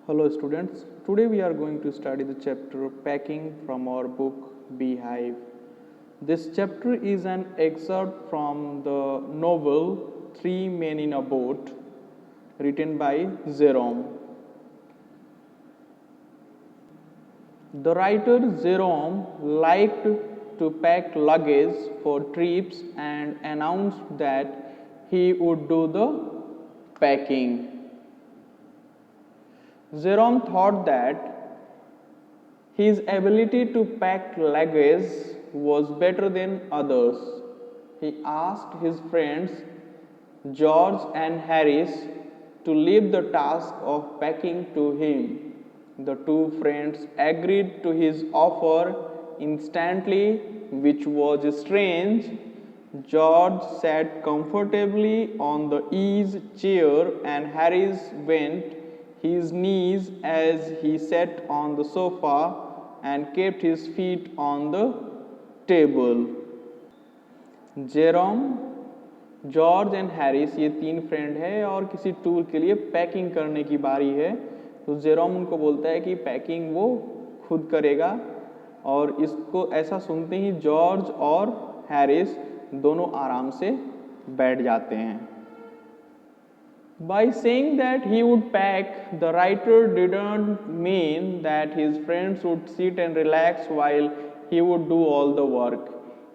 Hello students, today we are going to study the chapter Packing from our book Beehive. This chapter is an excerpt from the novel Three Men in a Boat written by Jerome. The writer Jerome liked to pack luggage for trips and announced that he would do the packing. Jerome thought that his ability to pack luggage was better than others. He asked his friends George and Harris to leave the task of packing to him. The two friends agreed to his offer instantly, which was strange. George sat comfortably on the ease chair and Harris bent his knees as he sat on the sofa and kept his feet on the table. Jerome, George and Harris ये तीन friend है और किसी tour के लिए packing करने की बारी है। तो जेरोम उनको बोलता है कि पैकिंग वो खुद करेगा और इसको ऐसा सुनते ही जॉर्ज और हैरिस दोनों आराम से बैठ जाते हैं। By saying that he would pack, the writer didn't mean that his friends would sit and relax while he would do all the work.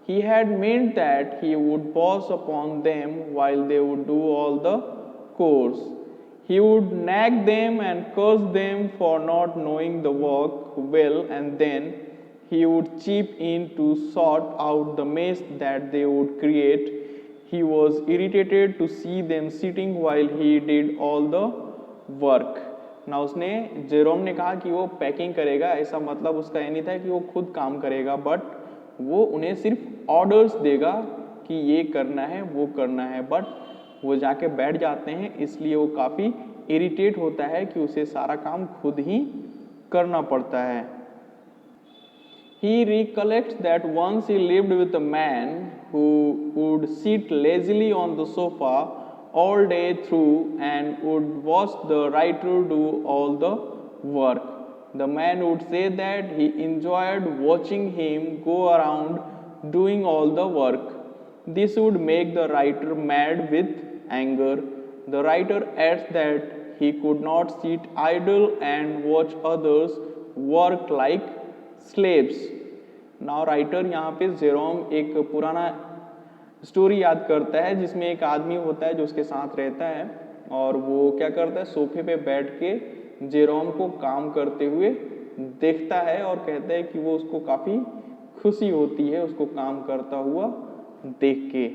He had meant that he would pause upon them while they would do all the chores. He would nag them and curse them for not knowing the work well, and then he would chip in to sort out the mess that they would create. He was irritated to see them sitting while he did all the work. ना उसने Jerome ने कहा कि वो packing करेगा, ऐसा मतलब उसका ये नहीं था कि वो खुद काम करेगा, बट वो उन्हें सिर्फ ऑर्डर्स देगा कि ये करना है वो करना है, बट वो जाके बैठ जाते हैं, इसलिए वो काफ़ी इरिटेट होता है कि उसे सारा काम खुद ही करना पड़ता है। He recollects that once he lived with a man who would sit lazily on the sofa all day through and would watch the writer do all the work. The man would say that he enjoyed watching him go around doing all the work. This would make the writer mad with anger. The writer adds that he could not sit idle and watch others work like slaves. Now writer यहाँ पे Jerome एक पुराना story याद करता है जिसमें एक आदमी होता है जो उसके साथ रहता है और वो क्या करता है, सोफे पे बैठ के जेरोम को काम करते हुए देखता है और कहता है कि वो उसको काफ़ी खुशी होती है उसको काम करता हुआ देख के।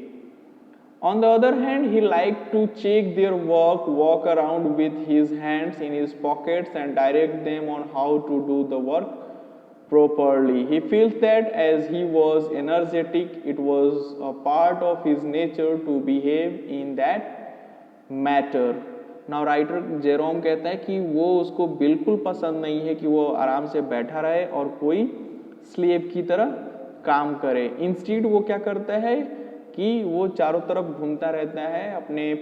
On the other hand, he liked to check their work, walk around with his hands in his pockets and direct them on how to do the work properly. He feels that as he was energetic, it was a part of his nature to behave in that matter. Now writer Jerome कहता है कि वो उसको बिल्कुल पसंद नहीं है कि वो आराम से बैठा रहे और कोई स्लेव की तरह काम करे। इंस्टीड वो क्या करता है कि वो चारों तरफ घूमता रहता है अपने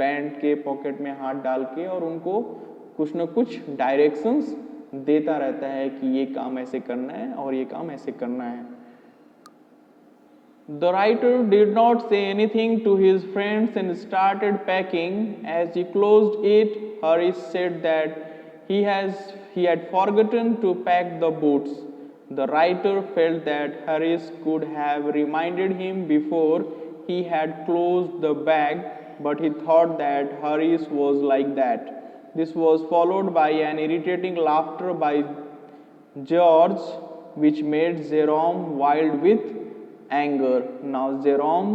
पैंट के पॉकेट में हाथ डाल के और उनको कुछ न कुछ डायरेक्शंस देता रहता है कि ये काम ऐसे करना है और ये काम ऐसे करना है। The writer did not say anything to his friends and started packing. As he closed it, Harris said that he had forgotten to pack the boots. The writer felt that Harris could have reminded him before he had closed the bag, but he thought that Harris was like that. This was followed by an irritating laughter by George, which made Jerome wild with anger. Now Jerome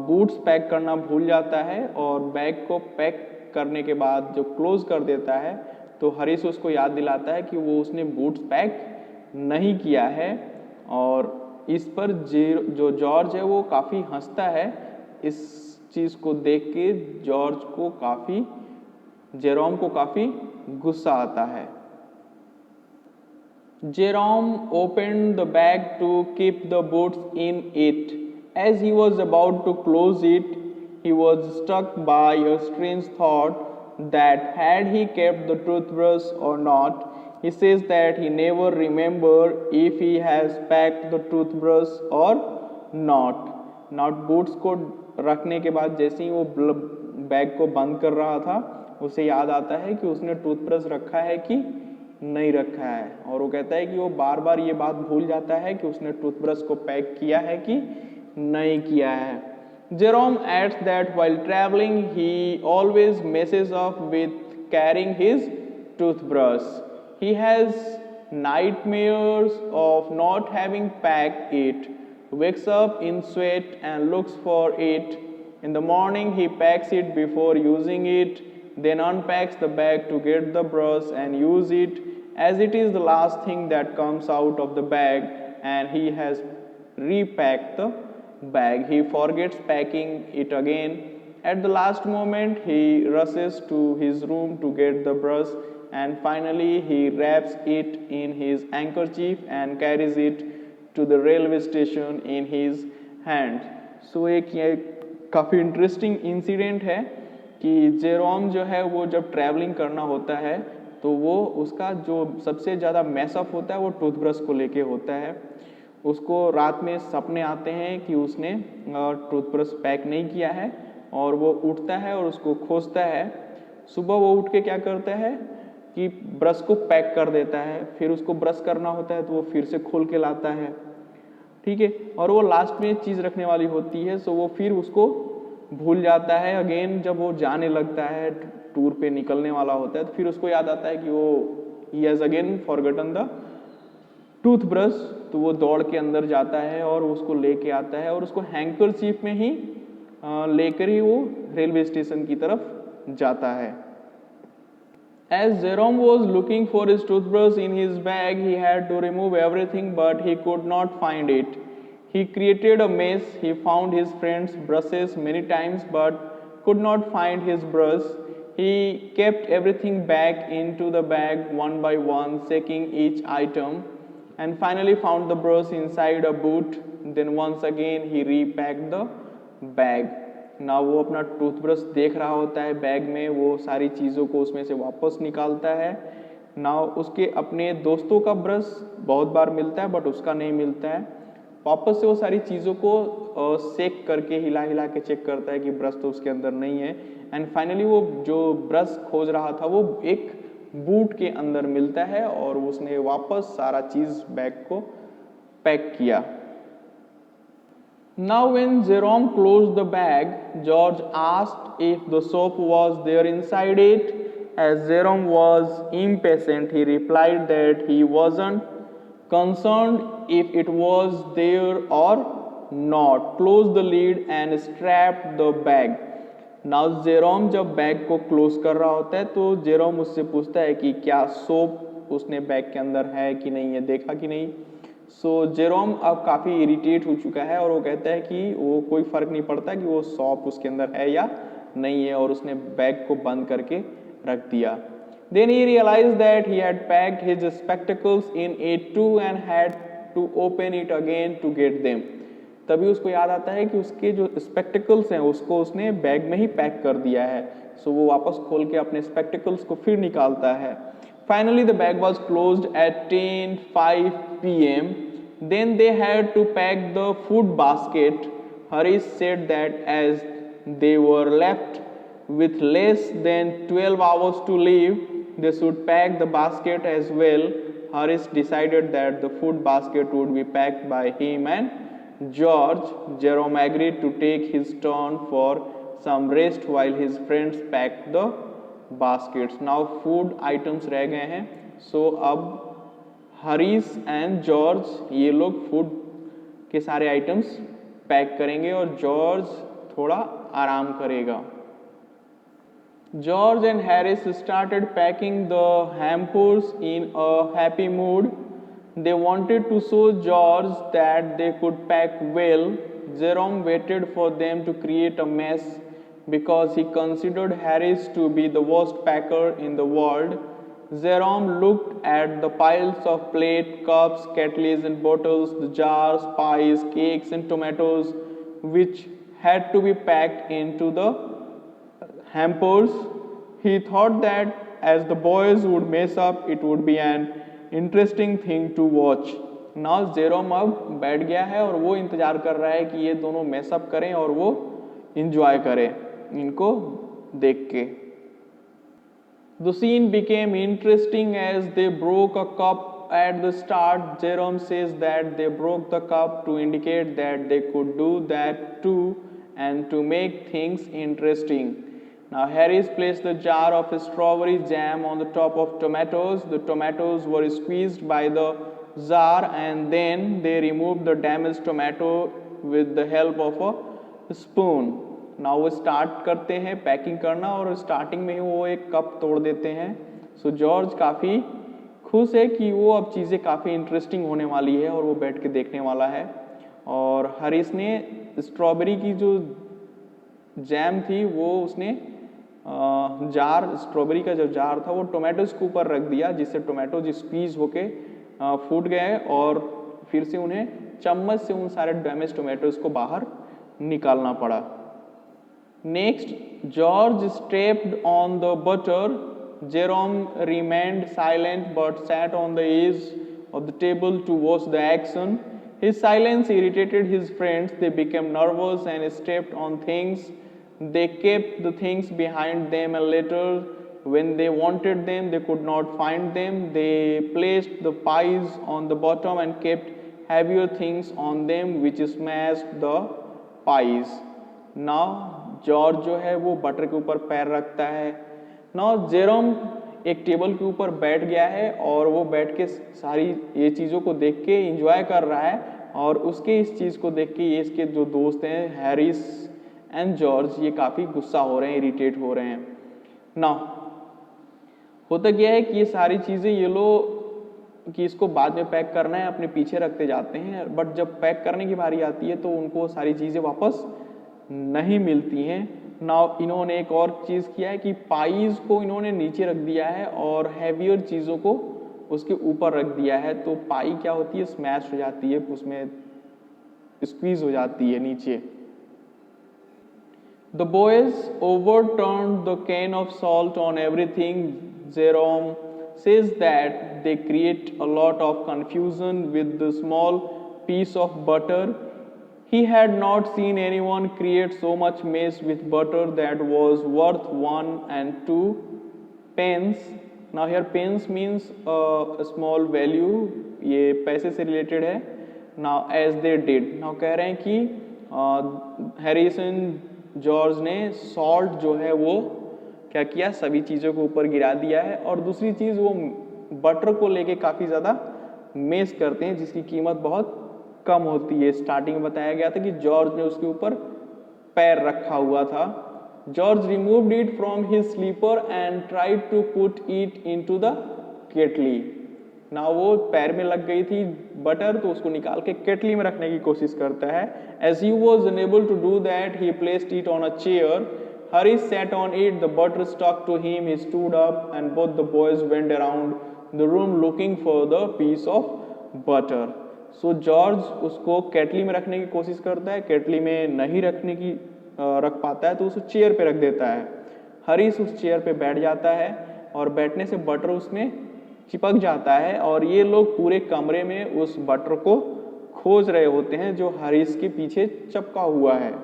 boots pack करना भूल जाता है और bag को pack करने के बाद जब क्लोज कर देता है तो हरीश उसको याद दिलाता है कि वो उसने बूट्स पैक नहीं किया है और इस पर जो जॉर्ज है वो काफ़ी हंसता है। इस चीज़ को देख के जॉर्ज को काफ़ी जेरोम को काफ़ी गुस्सा आता है। Jerome opened the bag to keep the boots in it. As he was about to close it, he was struck by a strange thought. that had he kept the toothbrush or not. He says that he never remember if he has packed the toothbrush or not. Now boots को रखने के बाद जैसे ही वो bag को बंद कर रहा था उसे याद आता है कि उसने टूथब्रश रखा है कि नहीं रखा है, और वो कहता है कि वो बार बार ये बात भूल जाता है कि उसने टूथब्रश को पैक किया है कि नहीं किया है. Jerome adds that while traveling he always messes up with carrying his toothbrush. He has nightmares of not having packed it, wakes up in sweat and looks for it. In the morning he packs it before using it, then unpacks the bag to get the brush and use it, as it is the last thing that comes out of the bag and he has repacked the bag. He forgets packing it again. At the last moment he rushes to his room to get the brush, and finally he wraps it in his handkerchief and carries it to the railway station in his hand. So एक ये काफ़ी interesting incident है कि Jerome जो है वो जब travelling करना होता है तो वो उसका जो सबसे ज़्यादा मैसअप होता है वो टूथब्रश को लेके होता है. उसको रात में सपने आते हैं कि उसने टूथब्रश पैक नहीं किया है, और वो उठता है और उसको खोजता है. सुबह वो उठ के क्या करता है कि ब्रश को पैक कर देता है, फिर उसको ब्रश करना होता है तो वो फिर से खोल के लाता है, ठीक है, और वो लास्ट में चीज़ रखने वाली होती है, सो वो फिर उसको भूल जाता है. अगेन जब वो जाने लगता है, टूर पे निकलने वाला होता है, तो फिर उसको याद आता है कि वो he has again forgotten the toothbrush. तो वो दौड़ के अंदर जाता है और उसको लेके आता है और उसको हैंकरचीफ में ही लेकर ही वो रेलवे स्टेशन की तरफ जाता है. As Jerome was looking for his toothbrush in his bag, he had to remove everything, but he could not find it. He created a mess. He found his friend's brushes many times, but could not find his brush. He kept everything back into the bag one by one, checking each item, and finally found the brush inside a boot. Then once again he repacked the bag. ना वो अपना toothbrush देख रहा होता है bag में, वो सारी चीज़ों को उसमें से वापस निकालता है. ना उसके अपने दोस्तों का ब्रश बहुत बार मिलता है बट उसका नहीं मिलता है. वापस से वो सारी चीज़ों को शेक करके हिला हिला के चेक करता है कि ब्रश तो उसके अंदर नहीं है. एंड फाइनली वो जो ब्रश खोज रहा था वो एक बूट के अंदर मिलता है और उसने वापस सारा चीज़ बैग को पैक किया. Now when Jerome closed the bag, George asked if the soap was there inside it. As Jerome was impatient, he replied that he wasn't concerned if it was there or not. Closed the lid and strapped the bag. Now Jerome जब bag को close कर रहा होता है तो Jerome उससे पूछता है कि क्या सोप उसने बैग के अंदर है कि नहीं है, देखा कि नहीं. सो जेरोम अब काफ़ी इरिटेट हो चुका है और वो कहता है कि वो कोई फ़र्क नहीं पड़ता कि वो सॉप उसके अंदर है या नहीं है, और उसने बैग को बंद करके रख दिया. Then he realize that he had packed his spectacles in it too and had to open it again to get them. तभी उसको याद आता है कि उसके जो स्पेक्टिकल्स हैं उसको उसने बैग में ही पैक कर दिया है. सो वो वापस खोल के अपने स्पेक्टिकल्स को फिर निकालता है. Finally, the bag was closed at 10:05 p.m. Then they had to pack the food basket. Harish said that as they were left with less than 12 hours to leave, they should pack the basket as well. Harish decided that the food basket would be packed by him and George. Jerome agreed to take his turn for some rest while his friends packed the baskets. Now food items रह गए हैं. So अब Harish and George ये लोग food के सारे items pack करेंगे और जॉर्ज थोड़ा आराम करेगा. George and Harris started packing the hampers in a happy mood. They wanted to show George that they could pack well. Jerome waited for them to create a mess because he considered Harris to be the worst packer in the world. Jerome looked at the piles of plates, cups, kettles and bottles, the jars, pies, cakes and tomatoes which had to be packed into the hampers. He thought that as the boys would mess up, it would be an interesting thing to watch. Now Jerome अब बैठ गया है और वो इंतजार कर रहा है कि ये दोनों मैसअप करें और वो इंजॉय करें इनको देख के. The scene became interesting as they broke a cup at the start. Jerome says that they broke the cup to indicate that they could do that too and to make things interesting. Now Harris placed the jar of strawberry jam on the top of tomatoes. The tomatoes were squeezed by the jar and then they removed the damaged tomato with the help of a spoon. ना वो start करते हैं packing करना और starting में ही वो एक cup तोड़ देते हैं. सो जॉर्ज काफ़ी खुश है कि वो अब चीज़ें काफ़ी इंटरेस्टिंग होने वाली है और वो बैठ के देखने वाला है. और हरीश ने स्ट्रॉबेरी की जो जैम थी वो उसने जार स्ट्रॉबेरी का जो जार था वो टोमेटोज के ऊपर रख दिया जिससे टोमेटोज स्क्वीज होके फूट गए और फिर से उन्हें चम्मच से उन सारे डैमेज टोमेटोज को बाहर निकालना पड़ा. Next, George stepped on the butter. Jerome remained silent but sat on the edge of the table to watch the action. His silence irritated his friends. They became nervous and stepped on things. They kept the things behind them and later, when they wanted them, they could not find them. They placed the pies on the bottom and kept heavier things on them, which smashed the pies. Now, George जो है वो butter के ऊपर पैर रखता है. Now Jerome एक table के ऊपर बैठ गया है और वो बैठ के सारी ये चीज़ों को देख के इंजॉय कर रहा है और उसके इस चीज़ को देख के ये इसके जो दोस्त हैं हैरिस एंड जॉर्ज ये काफ़ी गुस्सा हो रहे हैं, इरिटेट हो रहे हैं. नाउ होता क्या है कि ये सारी चीज़ें ये लोग कि इसको बाद में पैक करना है अपने पीछे रखते जाते हैं, बट जब पैक करने की बारी आती है तो उनको सारी चीज़ें वापस नहीं मिलती हैं. नाउ इन्होंने एक और चीज़ किया है कि पाइज को इन्होंने नीचे रख दिया है और हैवियर चीज़ों को उसके ऊपर रख दिया है. तो पाई क्या होती है, स्मैश हो जाती है, उसमें स्क्वीज हो जाती है नीचे. The boys overturned the can of salt on everything. Jerome says that they create a lot of confusion with the small piece of butter. He had not seen anyone create so much mess with butter that was worth 1 and 2 pence. Now here pence means a small value, ये पैसे से related है. Now as they did. Now कह रहे हैं कि Harrison George ने salt जो है वो क्या किया, सभी चीज़ों को ऊपर गिरा दिया है. और दूसरी चीज़ वो बटर को लेके काफ़ी ज़्यादा मेस करते हैं जिसकी कीमत बहुत कम होती है. स्टार्टिंग में बताया गया था कि जॉर्ज ने उसके ऊपर पैर रखा हुआ था. George removed it from his slipper and tried to put it into the kettle. ना वो पैर में लग गई थी बटर तो उसको निकाल के केटली में रखने की कोशिश करता है. As he was unable to do that he placed it on a chair. Harris sat on it. The butter stuck to him. He stood up and both the boys went around the room looking for the piece of butter. So George उसको केटली में रखने की कोशिश करता है, केटली में नहीं रखने की रख पाता है तो उसे चेयर पे रख देता है. हरीश उस चेयर पे बैठ जाता है और बैठने से बटर उसमें चिपक जाता है और ये लोग पूरे कमरे में उस बटर को खोज रहे होते हैं जो हरीश के पीछे चिपका हुआ है.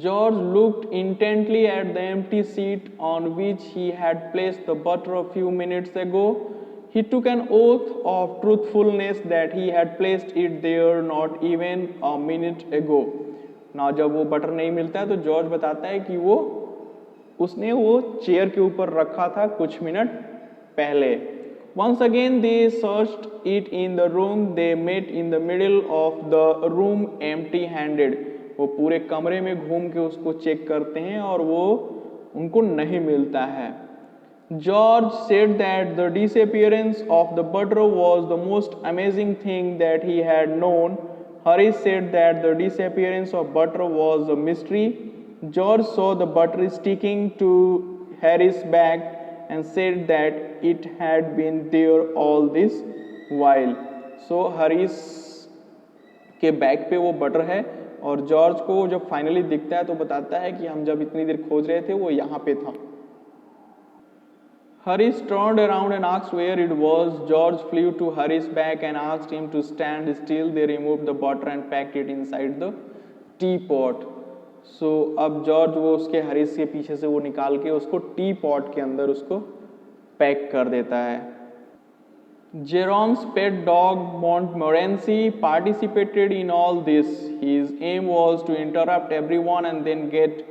George looked intently at the empty seat on which he had placed the butter a few minutes ago. He took an oath of truthfulness that he had placed it there not even a minute ago. Now जब वो butter नहीं मिलता है तो George बताता है कि उसने वो चेयर के ऊपर रखा था कुछ मिनट पहले. Once again they searched it in the room. They met in the middle of the room empty-handed. वो पूरे कमरे में घूम के उसको चेक करते हैं और वो उनको नहीं मिलता है. George said that the disappearance of the butter was the most amazing thing that he had known. Harris said that the disappearance of butter was a mystery. George saw the butter sticking to Harris' back and said that it had been there all this while. So Harris के back पे वो butter है और George को जब finally दिखता है तो बताता है कि हम जब इतनी देर खोज रहे थे वो यहाँ पे था। Harris turned around and asked where it was. George flew to Harris' back and asked him to stand still. They removed the butter and packed it inside the teapot. So अब जॉर्ज वो उसके हरीस के पीछे से वो निकाल के उसको टी पॉट के अंदर उसको पैक कर देता है। Jerome's pet dog Montmorency participated in all this. His aim was to interrupt everyone and then get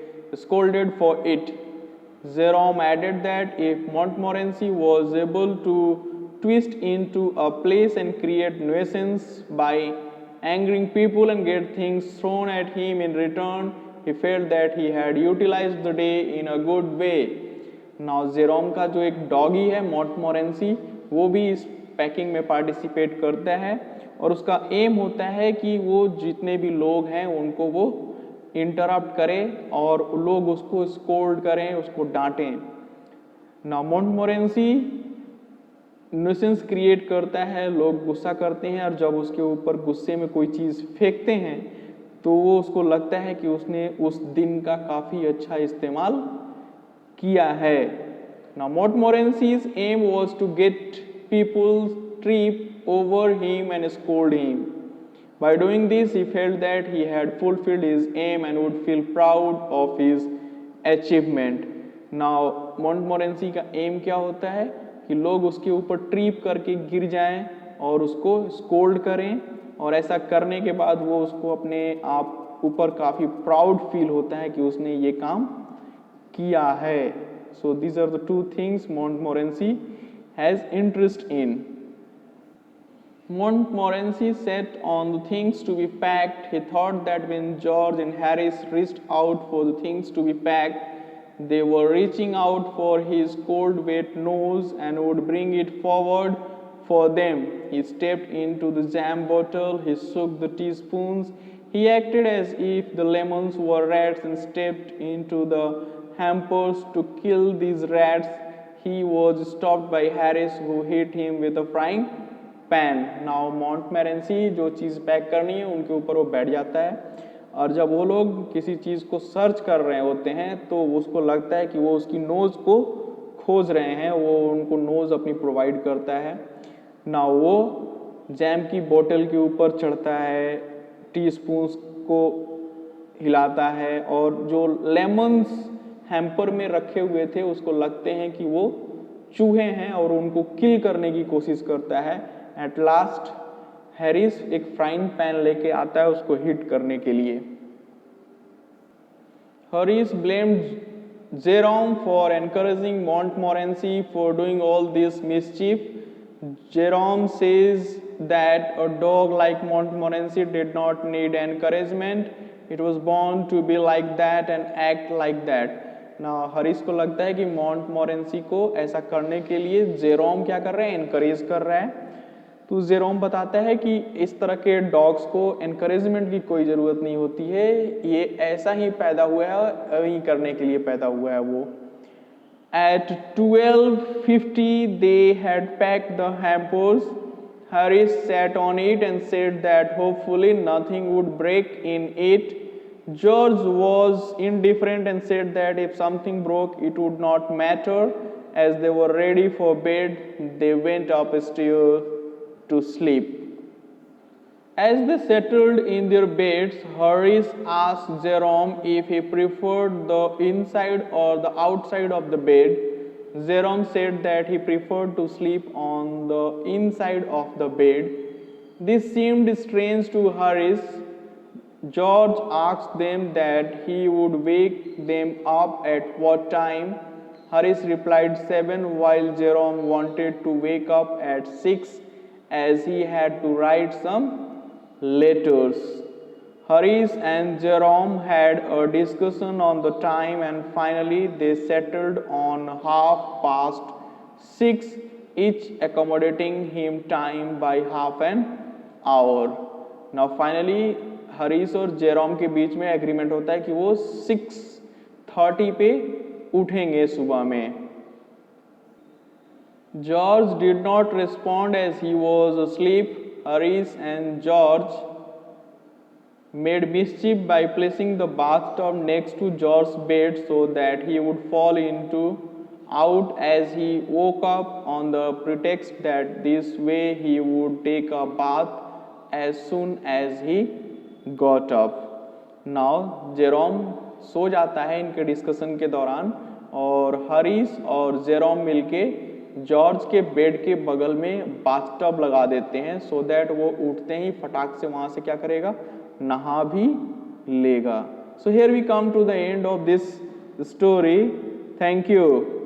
scolded for it. Jerome added that if Montmorency was able to twist into a place and create nuisance by angering people and get things thrown at him in return, he felt that he had utilized the day in a good way. Now Jerome का जो एक doggy है Montmorency, वो भी इस packing में participate करता है और उसका एम होता है कि वो जितने भी लोग हैं उनको वो इंटरप्ट करें और लोग उसको स्कोल्ड करें, उसको डांटें। ना मोंटमोरेंसी न्यूसेंस क्रिएट करता है, लोग गुस्सा करते हैं और जब उसके ऊपर गुस्से में कोई चीज़ फेंकते हैं तो वो उसको लगता है कि उसने उस दिन का काफ़ी अच्छा इस्तेमाल किया है। ना Montmorency's aim was to get people trip over him and scold him. By doing this, he felt that he had fulfilled his aim and would feel proud of his achievement. Now, Montmorency का M क्या होता है कि लोग उसके ऊपर trip करके गिर जाएं और उसको स्कोल्ड करें और ऐसा करने के बाद वो उसको अपने आप ऊपर काफ़ी प्राउड फील होता है कि उसने ये काम किया है। So these are the two things Montmorency has interest in. Montmorency sat on the things to be packed. He thought that when George and Harris reached out for the things to be packed, they were reaching out for his cold, wet nose and would bring it forward for them. He stepped into the jam bottle. He shook the teaspoons. He acted as if the lemons were rats and stepped into the hampers to kill these rats. He was stopped by Harris, who hit him with a frying pan. Now Montmorency जो चीज़ pack करनी है उनके ऊपर वो बैठ जाता है और जब वो लोग किसी चीज़ को सर्च कर रहे होते हैं तो उसको लगता है कि वो उसकी नोज़ को खोज रहे हैं, वो उनको नोज़ अपनी प्रोवाइड करता है। ना वो जैम की बोतल के ऊपर चढ़ता है, टीस्पून्स को हिलाता है और जो लेमन्स हैम्पर में रखे हुए थे उसको लगते हैं कि वो चूहे हैं और उनको किल करने की कोशिश करता है। एट लास्ट हैरिस एक फ्राइंग पैन लेके आता है उसको हिट करने के लिए। Harris blamed Jerome for encouraging Montmorency for doing all this mischief. Jerome says that a dog like Montmorency did not need encouragement, it was born to be like that and act like that. ना Harris को लगता है कि मॉन्टमोरेंसी को ऐसा करने के लिए जेरोम क्या कर रहा है, एनकरेज कर रहा है। तो जेरोम बताता है कि इस तरह के डॉग्स को एनकरेजमेंट की कोई ज़रूरत नहीं होती है, ये ऐसा ही पैदा हुआ है, वही करने के लिए पैदा हुआ है वो। At 12:50 they had packed the hampers. Harris sat on it and said that hopefully nothing would break in it. George was indifferent and said that if something broke it would not matter. As they were ready for bed, they went upstairs to sleep. As they settled in their beds, Harris asked Jerome if he preferred the inside or the outside of the bed. Jerome said that he preferred to sleep on the inside of the bed. This seemed strange to Harris. George asked them that he would wake them up at what time. Harris replied 7, while Jerome wanted to wake up at 6 as he had to write some letters. Harris and Jerome had a discussion on the time and finally they settled on 6:30, each accommodating him time by half an hour. Now finally Harish और Jerome के बीच में agreement होता है कि वो 6:30 पे उठेंगे सुबह में। George did not respond as he was asleep. Harris and George made mischief by placing the bathtub next to George's bed so that he would fall into out as he woke up on the pretext that this way he would take a bath as soon as he got up. Now Jerome सो जाता है इनके discussion के दौरान और हरीश और Jerome मिलके George के बेड के बगल में बाथटब लगा देते हैं सो दैट वो उठते ही फटाक से वहां से क्या करेगा, नहा भी लेगा. So here we come to the end of this story. Thank you.